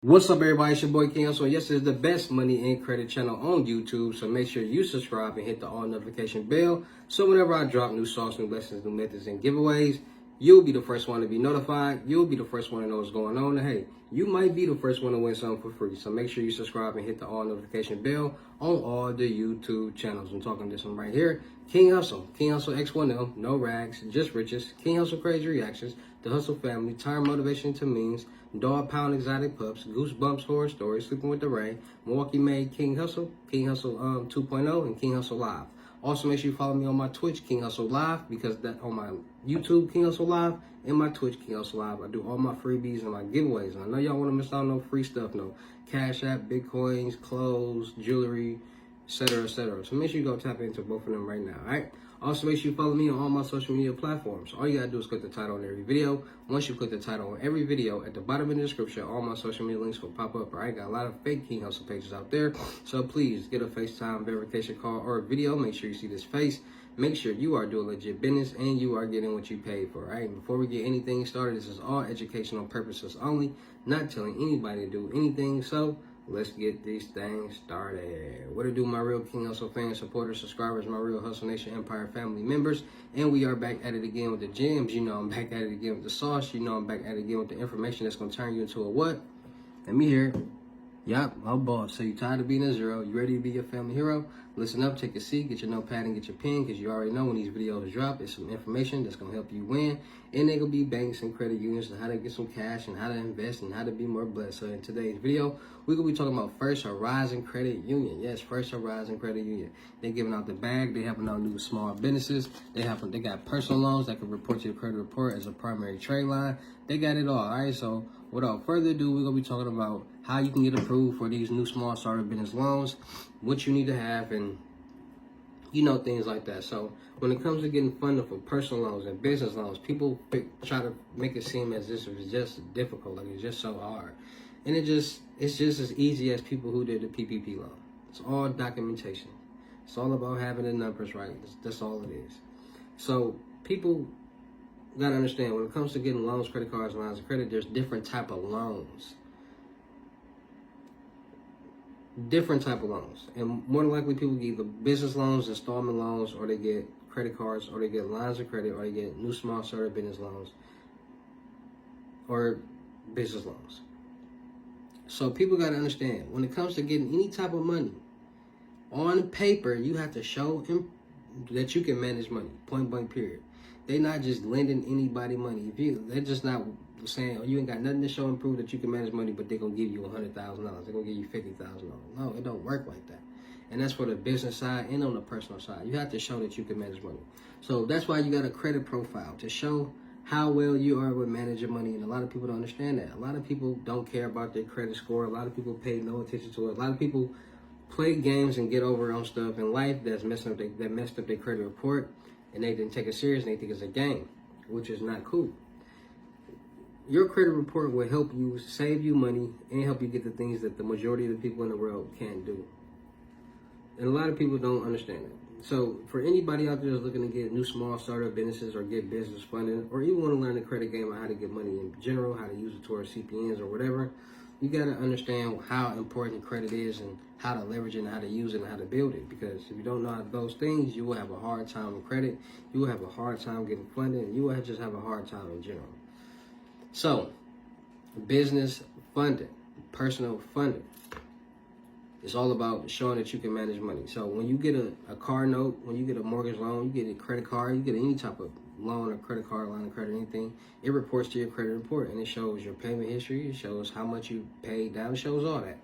What's up, everybody? It's your boy King Hussle. Yes, it's the best money and credit channel on YouTube. So make sure you subscribe and hit the all notification bell. So whenever I drop new sauce, new lessons, new methods, and giveaways, you'll be the first one to be notified. You'll be the first one to know what's going on. And hey, you might be the first one to win something for free. So make sure you subscribe and hit the all notification bell on all the YouTube channels. I'm talking this one right here. King Hussle. King Hussle X1L. No rags, just riches. King Hussle Crazy Reactions. The Hussle Family. Turn motivation to means. Dog Pound Exotic Pups, Goosebumps Horror Stories, Sleeping with the Rain, Milwaukee Made King Hussle 2.0, and King Hussle Live. Also, make sure you follow me on my Twitch, King Hussle Live, because that on my YouTube, King Hussle Live, and my Twitch, King Hussle Live. I do all my freebies and my giveaways. And I know y'all want to miss out on no free stuff, no Cash App, Bitcoins, clothes, jewelry, etc., etc. So make sure you go tap into both of them right now, all right? Also, make sure you follow me on all my social media platforms. All you gotta do is click the title on every video. Once you click the title on every video, at the bottom of the description, all my social media links will pop up. All right, got a lot of fake King Hussle pages out there. So please get a FaceTime verification call or a video. Make sure you see this face. Make sure you are doing legit business and you are getting what you paid for. All right, and before we get anything started, this is all educational purposes only, not telling anybody to do anything. So let's get these things started. What to do, my real King Hussle fans, supporters, subscribers, my real Hussle Nation Empire family members. And we are back at it again with the gems. You know I'm back at it again with the sauce. You know I'm back at it again with the information that's going to turn you into a what? Let me hear it. Yup, my boss. So you tired of being a zero? You ready to be your family hero? Listen up, take a seat, get your notepad and get your pen, because you already know when these videos drop, it's some information that's going to help you win. And they're going to be banks and credit unions and how to get some cash and how to invest and how to be more blessed. So in today's video, we're going to be talking about First Horizon Credit Union. Yes, First Horizon Credit Union. They're giving out the bag. They're helping out new small businesses. They got personal loans that can report to your credit report as a primary trade line. They got it all right? So without further ado, we're going to be talking about how you can get approved for these new small starter business loans, what you need to have, and things like that. So when it comes to getting funded for personal loans and business loans, people try to make it seem as if it's just difficult, like it's just so hard. And it's just as easy as people who did the PPP loan. It's all documentation. It's all about having the numbers right. That's all it is. So people got to understand, when it comes to getting loans, credit cards, lines of credit, there's different type of loans. Different type of loans, and more than likely people get either business loans, installment loans, or they get credit cards, or they get lines of credit, or they get new small starter business loans or business loans. So people got to understand, when it comes to getting any type of money, on paper you have to show him that you can manage money, point blank period. They're not just lending anybody money. They're just not saying, oh, you ain't got nothing to show and prove that you can manage money, but they're going to give you $100,000. They're going to give you $50,000. No, it don't work like that. And that's for the business side and on the personal side. You have to show that you can manage money. So that's why you got a credit profile, to show how well you are with managing money. And a lot of people don't understand that. A lot of people don't care about their credit score. A lot of people pay no attention to it. A lot of people play games and get over on stuff in life that messed up their credit report, and they didn't take it serious, and they think it's a game, which is not cool. Your credit report will help you save you money and help you get the things that the majority of the people in the world can't do. And a lot of people don't understand that. So for anybody out there that's looking to get new small startup businesses or get business funding, or even want to learn the credit game on how to get money in general, how to use it towards CPNs or whatever, you got to understand how important credit is and how to leverage it and how to use it and how to build it. Because if you don't know those things, you will have a hard time with credit. You will have a hard time getting funded. And you will just have a hard time in general. So, business funding, personal funding, it's all about showing that you can manage money. So when you get a car note, when you get a mortgage loan, you get a credit card, you get any type of loan or credit card, line of credit, anything, it reports to your credit report, and it shows your payment history, it shows how much you paid down, it shows all that.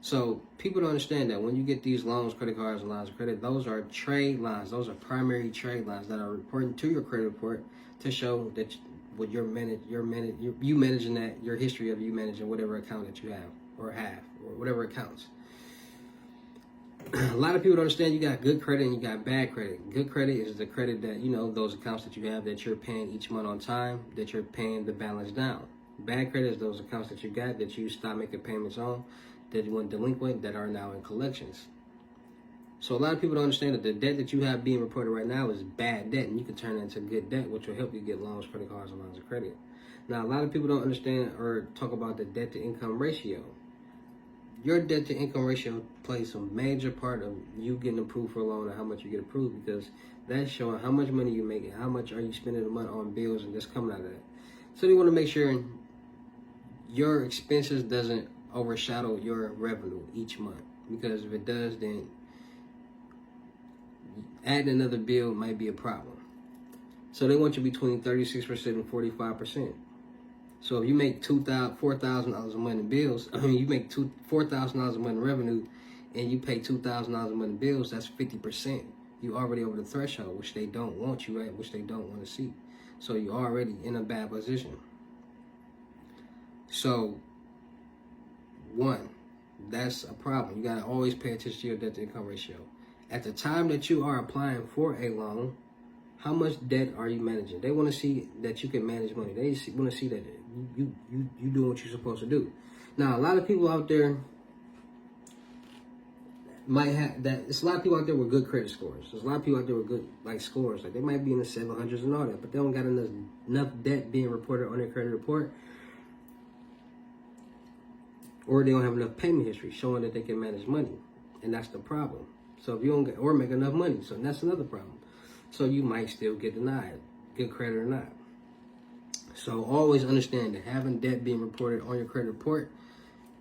So people don't understand that when you get these loans, credit cards, and lines of credit, those are trade lines. Those are primary trade lines that are reporting to your credit report to show that what you managing that, your history of you managing whatever account that you have or whatever accounts. A lot of people don't understand you got good credit and you got bad credit. Good credit is the credit that, those accounts that you have that you're paying each month on time, that you're paying the balance down. Bad credit is those accounts that you got that you stop making payments on, that you went delinquent, that are now in collections. So a lot of people don't understand that the debt that you have being reported right now is bad debt, and you can turn it into good debt, which will help you get loans, credit cards, and lines of credit. Now, a lot of people don't understand or talk about the debt to income ratio. Your debt to income ratio plays a major part of you getting approved for a loan and how much you get approved, because that's showing how much money you're making, how much are you spending a month on bills and just coming out of that. So they want to make sure your expenses doesn't overshadow your revenue each month, because if it does, then adding another bill might be a problem. So they want you between 36% and 45%. So if you make $4,000 a month in bills, you make $4,000 a month in revenue, and you pay $2,000 a month in bills, that's 50%. You already over the threshold, which they don't want you at, which they don't want to see. So you're already in a bad position. So, one, that's a problem. You gotta always pay attention to your debt to income ratio. At the time that you are applying for a loan, how much debt are you managing? They want to see that you can manage money. They want to see that you doing what you're supposed to do. Now, a lot of people out there might have that. It's a lot of people out there with good credit scores. There's a lot of people out there with good scores. Like, they might be in the 700s and all that, but they don't got enough debt being reported on their credit report, or they don't have enough payment history showing that they can manage money, and that's the problem. So if you don't or make enough money, so that's another problem. So you might still get denied, good credit or not. So always understand that having debt being reported on your credit report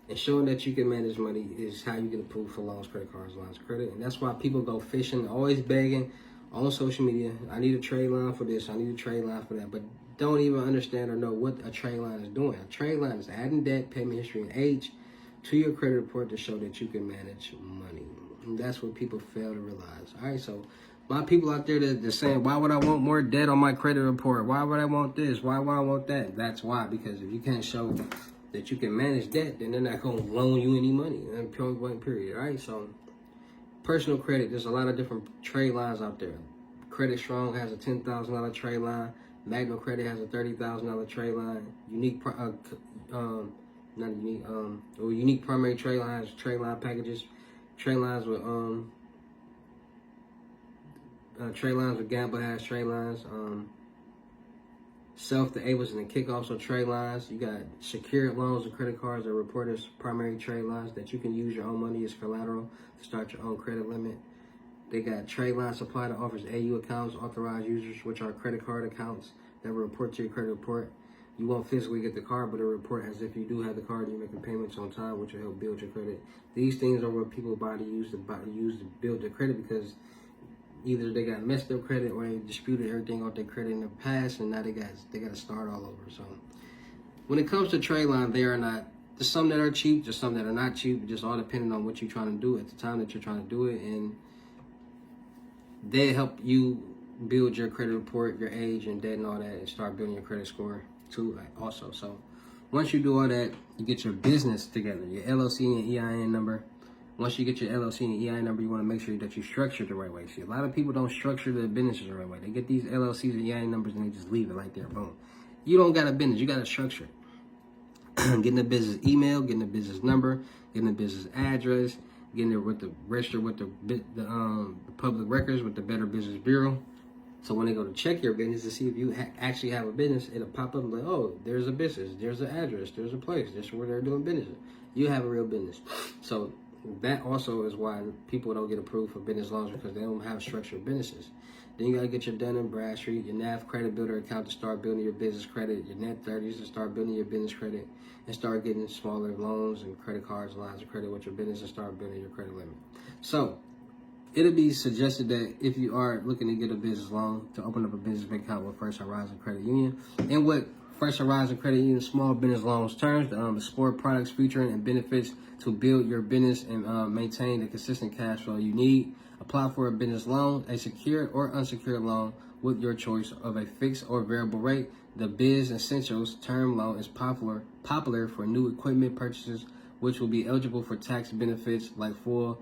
and showing that you can manage money is how you get approved for loans, credit cards, lines of credit. And that's why people go fishing, always begging on social media. I need a trade line for this. I need a trade line for that. But don't even understand or know what a trade line is doing. A trade line is adding debt, payment history, and age to your credit report to show that you can manage money. And that's what people fail to realize. All right, so a lot of people out there that are saying, why would I want more debt on my credit report? Why would I want this? Why would I want that? That's why, because if you can't show that you can manage debt, then they're not going to loan you any money. Point blank period, all right? So personal credit, there's a lot of different trade lines out there. Credit Strong has a $10,000 trade line. Magnum Credit has a $30,000 trade line. Unique Primary Trade Line has trade line packages. Trade lines with Gamble has trade lines. Self the Ables and the Kickoffs on trade lines. You got secured loans and credit cards that report as primary trade lines that you can use your own money as collateral to start your own credit limit. They got trade line supply that offers AU accounts, authorized users, which are credit card accounts that will report to your credit report. You won't physically get the card, but it'll report as if you do have the card and you're making payments on time, which will help build your credit. These things are what people use to build their credit, because either they got messed up credit or they disputed everything off their credit in the past, and now they got to start all over. So when it comes to trade line, they are not. There's some that are cheap, there's some that are not cheap. Just all depending on what you're trying to do at the time that you're trying to do it, and they help you build your credit report, your age and debt and all that, and start building your credit score too. Also, so once you do all that, you get your business together, your LLC and EIN number. Once you get your LLC and EIN number, you want to make sure that you structure it the right way. See, a lot of people don't structure their businesses the right way. They get these LLCs and EIN numbers and they just leave it like there, boom. You don't got a business, you got to structure it. Getting a business email, getting a business number, getting a business address, getting it with the register with the public records with the Better Business Bureau. So when they go to check your business to see if you actually have a business, it'll pop up like, oh, there's a business, there's an address, there's a place, this is where they're doing business. You have a real business. So that also is why people don't get approved for business loans, because they don't have structured businesses. Then you got to get your Dun & Bradstreet, your NAV Credit Builder account to start building your business credit, your Net 30s to start building your business credit, and start getting smaller loans and credit cards, lines of credit with your business, and start building your credit limit. So it'll be suggested that if you are looking to get a business loan, to open up a business bank account with First Horizon Credit Union. And what First Horizon Credit Union small business loans terms, explore products, featuring, and benefits to build your business and maintain the consistent cash flow you need. Apply for a business loan, a secured or unsecured loan with your choice of a fixed or variable rate. The Biz Essentials term loan is popular for new equipment purchases, which will be eligible for tax benefits like full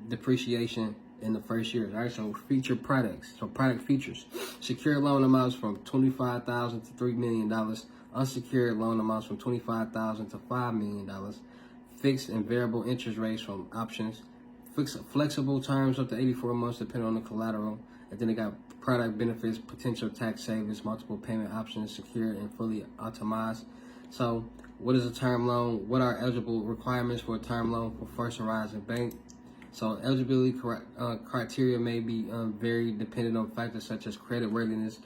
depreciation in the first year. All right, so featured products. So product features. Secured loan amounts from $25,000 to $3 million. Unsecured loan amounts from $25,000 to $5 million. Fixed and variable interest rates from options. Flexible terms up to 84 months depending on the collateral. And then they got product benefits, potential tax savings, multiple payment options, secure and fully automized. So what is a term loan? What are eligible requirements for a term loan for First Horizon Bank? So eligibility criteria may be very dependent on factors such as credit worthiness,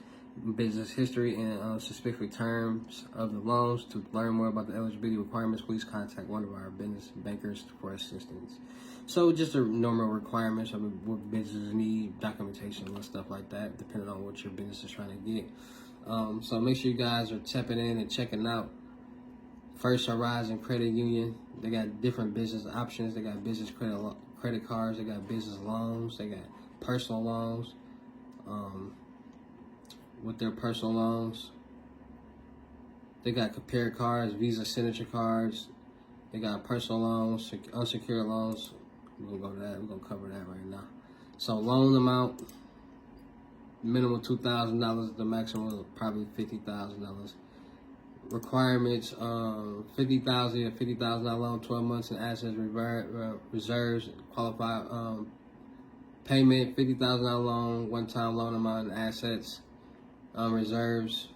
business history, and specific terms of the loans. To learn more about the eligibility requirements, please contact one of our business bankers for assistance. So just the normal requirements of what businesses need, documentation and stuff like that, depending on what your business is trying to get. So make sure you guys are tapping in and checking out First Horizon Credit Union. They got different business options. They got business credit cards. They got business loans. They got personal loans. With their personal loans, they got compare cards, Visa signature cards. They got personal loans, unsecured loans. We're gonna go to that. We're gonna cover that right now. So loan amount, minimum $2,000. The maximum probably $50,000. Requirements: $50,000 to $50,000 loan, 12 months in assets, reserves, qualified payment, $50,000 loan, one-time loan amount in assets, reserves.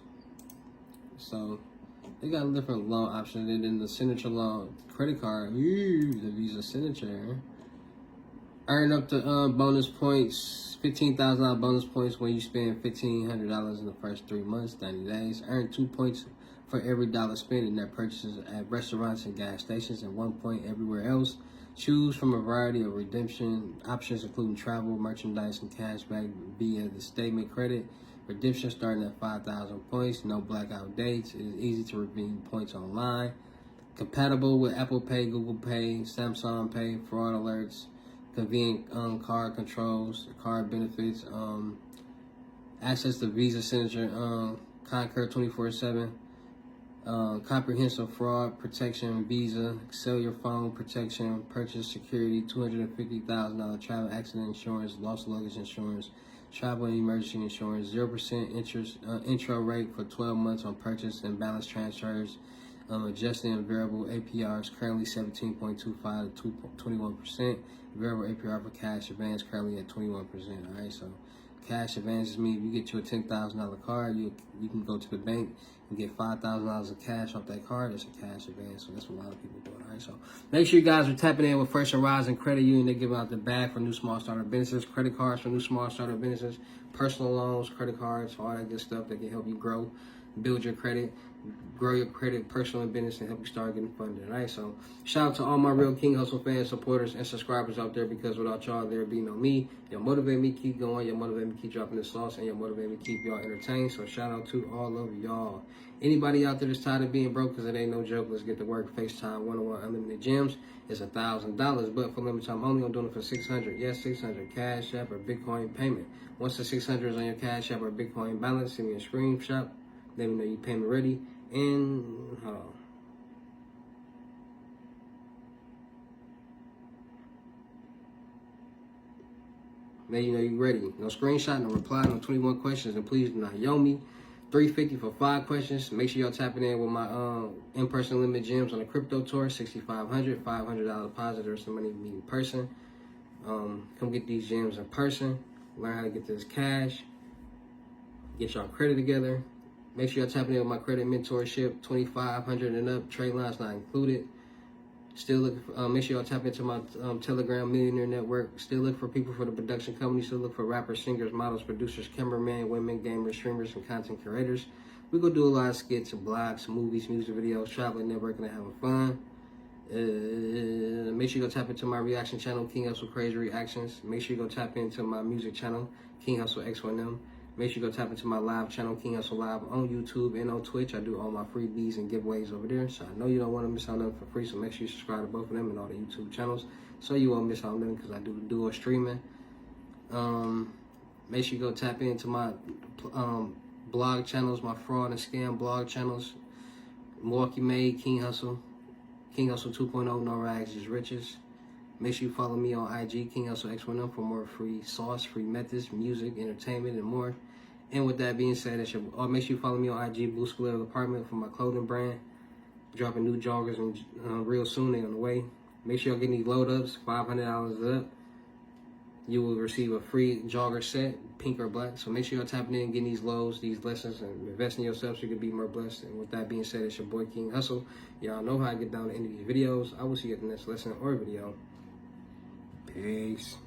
So they got different loan options. And then the signature loan, credit card, the Visa signature. Earn up to bonus points, $15,000 bonus points when you spend $1,500 in the first 3 months, 90 days. Earn 2 points for every dollar spent in their purchases at restaurants and gas stations, and 1 point everywhere else. Choose from a variety of redemption options, including travel, merchandise, and cashback via the statement credit. Redemption starting at 5,000 points. No blackout dates. It is easy to redeem points online. Compatible with Apple Pay, Google Pay, Samsung Pay. Fraud alerts. Convenient card controls. Card benefits. Access to Visa signature. Concur 24/7. Comprehensive fraud protection, Visa, cellular phone protection, purchase security, $250,000 travel accident insurance, lost luggage insurance, travel and emergency insurance, 0% interest intro rate for 12 months on purchase and balance transfers, adjusted and variable APRs currently 17.25 to 21%, variable APR for cash advance currently at 21%. All right, so cash advances mean if you get you a $10,000 card, you can go to the bank and get $5,000 of cash off that card. It's a cash advance, so that's what a lot of people do. All right, so make sure you guys are tapping in with First Horizon Credit Union. They give out the bag for new small starter businesses, credit cards for new small starter businesses, personal loans, credit cards, all that good stuff that can help you grow, build your credit, grow your credit, personal and business, and help you start getting funded. All right, so shout out to all my real King Hussle fans, supporters, and subscribers out there, because without y'all, there'd be no me. Y'all motivate me keep going, y'all motivate me keep dropping this sauce, and y'all motivate me keep y'all entertained. So shout out to all of y'all. Anybody out there that's tired of being broke, because it ain't no joke, let's get to work. FaceTime 101 Unlimited Gems is $1,000, but for limited time only, I'm doing it for $600. Yes, $600 Cash App or Bitcoin payment. Once the $600 is on your Cash App or Bitcoin balance, send me a screenshot. Let me know you payment ready. And hold on. Let you know you ready. No screenshot, no reply, no 21 questions, and please do not yo me. $350 for 5 questions. Make sure y'all tapping in with my in-person limited gems on the crypto tour. $6,500, $500 deposit or some money meet in person. Come get these gems in person. Learn how to get this cash. Get y'all credit together. Make sure y'all tapping in with my credit mentorship. $2,500 and up. Trade lines not included. Still look. Make sure y'all tap into my Telegram Millionaire Network. Still look for people for the production company. Still look for rappers, singers, models, producers, cameramen, women, gamers, streamers, and content curators. We go do a lot of skits, blogs, movies, music videos, traveling, networking, and having fun. Make sure you go tap into my reaction channel, King Hussle Crazy Reactions. Make sure you go tap into my music channel, King Hussle X1M. Make sure you go tap into my live channel, King Hussle Live, on YouTube and on Twitch. I do all my freebies and giveaways over there. So I know you don't want to miss out on them for free. So make sure you subscribe to both of them and all the YouTube channels, so you won't miss out on them, because I do dual streaming. Make sure you go tap into my blog channels, my fraud and scam blog channels. Milwaukee Made, King Hussle 2.0, no rags, just riches. Make sure you follow me on IG, King Hussle X1M, for more free sauce, free methods, music, entertainment, and more. And with that being said, make sure you follow me on IG, Blue Square Apartment, for my clothing brand. Dropping new joggers and real soon, they on the way. Make sure y'all get these load ups, $500 up. you will receive a free jogger set, pink or black. So make sure you're tapping in, getting these lows, these lessons, and investing in yourself so you can be more blessed. And with that being said, it's your boy King Hussle. Y'all know how I get down to the end of these videos. I will see you at the next lesson or video. Peace.